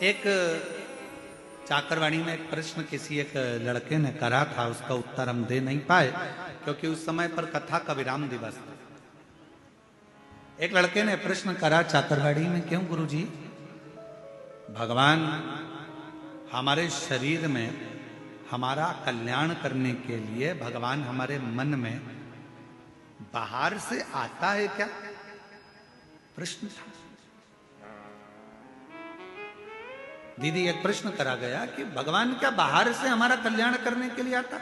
एक चाकरवाणी में एक प्रश्न किसी एक लड़के ने करा था, उसका उत्तर हम दे नहीं पाए क्योंकि उस समय पर कथा का विराम दिवस था। एक लड़के ने प्रश्न करा चाकरवाणी में, क्यों गुरुजी भगवान हमारे शरीर में हमारा कल्याण करने के लिए भगवान हमारे मन में बाहर से आता है क्या? प्रश्न था। दीदी एक प्रश्न करा गया कि भगवान क्या बाहर से हमारा कल्याण करने के लिए आता?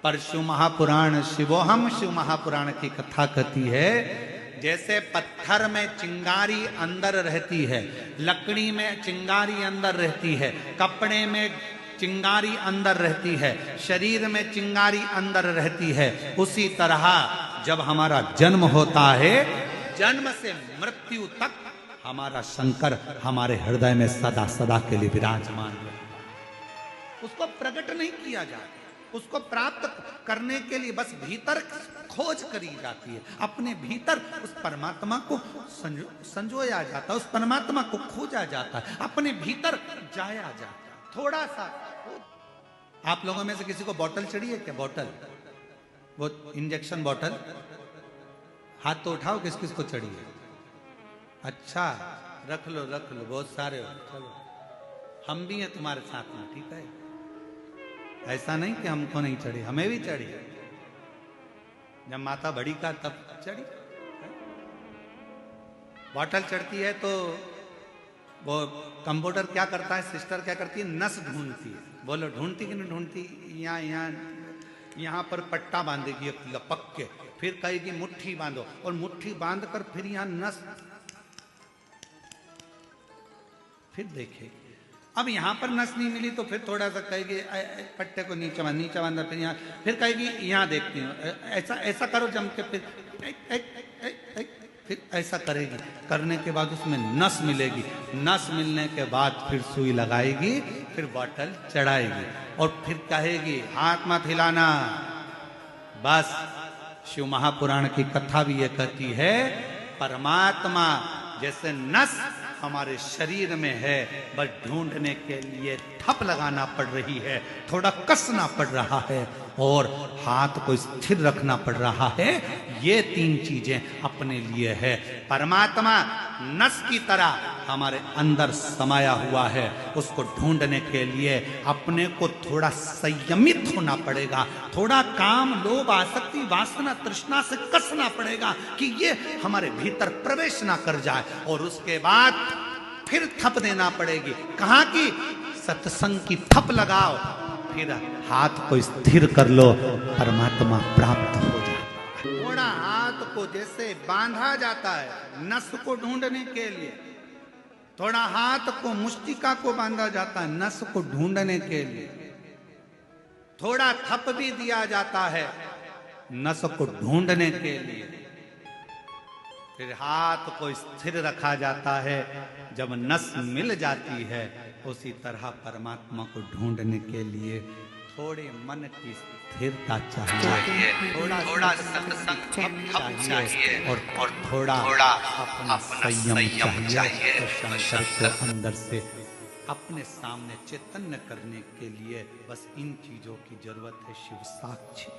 पर शिव महापुराण शिवोहम शिव महापुराण की कथा कहती है, जैसे पत्थर में चिंगारी अंदर रहती है, लकड़ी में चिंगारी अंदर रहती है, कपड़े में चिंगारी अंदर रहती है, शरीर में चिंगारी अंदर रहती है, उसी तरह जब हमारा जन्म होता है, जन्म से मृत्यु तक हमारा शंकर हमारे हृदय में सदा सदा के लिए विराजमान रहता है। उसको प्रकट नहीं किया जाता, उसको प्राप्त करने के लिए बस भीतर खोज करी जाती है, अपने भीतर उस परमात्मा को संजोया जाता है, उस परमात्मा को खोजा जाता है, अपने भीतर जाया जाता है। थोड़ा सा आप लोगों में से किसी को बोतल चढ़ी है क्या? बोतल, वो इंजेक्शन बोतल, हाथ तो उठाओ किस किस को चढ़ी है? अच्छा रख लो, बहुत सारे हो, चलो हम भी हैं तुम्हारे साथ में, ठीक है? ऐसा नहीं कि हमको नहीं चढ़ी, हमें भी चढ़ी। जब माता बड़ी का तब चढ़ी। बॉटल चढ़ती है तो वो कंप्यूटर क्या करता है, सिस्टर क्या करती है, नस ढूंढती है। बोलो ढूंढती कि नहीं ढूंढती? यहाँ पर पट्टा बांधेगी एक लपक के, फिर कहेगी मुट्ठी बांधो, और मुट्ठी बांध कर फिर यहाँ नस, फिर देखेगी। अब यहाँ पर नस नहीं मिली तो फिर थोड़ा सा कहेगी पट्टे को नीचे बांधा, फिर यहाँ, फिर कहेगी यहाँ देखती हूँ, ऐसा करो जम के, फिर ऐसा करेगी। करने के बाद उसमें नस मिलेगी, नस मिलने के बाद फिर सुई लगाएगी, फिर बॉटल चढ़ाएगी और फिर कहेगी हाथ मत हिलाना। बस शिव महापुराण की कथा भी ये कहती है, परमात्मा जैसे नस हमारे शरीर में है, बस ढूंढने के लिए ठप लगाना पड़ रही है, थोड़ा कसना पड़ रहा है और हाथ को स्थिर रखना पड़ रहा है। ये तीन चीजें अपने लिए है। परमात्मा नस की तरह हमारे अंदर समाया हुआ है, उसको ढूंढने के लिए अपने को थोड़ा संयमित होना पड़ेगा, थोड़ा काम लोभ आसक्ति वासना तृष्णा से कसना पड़ेगा कि ये हमारे भीतर प्रवेश ना कर जाए, और उसके बाद फिर थप देना पड़ेगी। कहाँ की? सत्संग की थप लगाओ, फिर हाथ को स्थिर कर लो, परमात्मा प्राप्त हो जाए। थोड़ा हाथ को जैसे बांधा जाता है नस को ढूंढने के लिए, थोड़ा हाथ को मुष्टिका को बांधा जाता है नस को ढूंढने के लिए, थोड़ा थप भी दिया जाता है नस को ढूंढने के लिए, फिर हाथ को स्थिर रखा जाता है जब नस मिल जाती है। उसी तरह परमात्मा को ढूंढने के लिए थोड़े मन की स्थिरता चाहिए, थोड़ा सत्संग चाहिए और थोड़ा अपना संयम चाहिए। तो शंकर को अंदर से अपने सामने चैतन्य करने के लिए बस इन चीजों की जरूरत है। शिव साक्षी।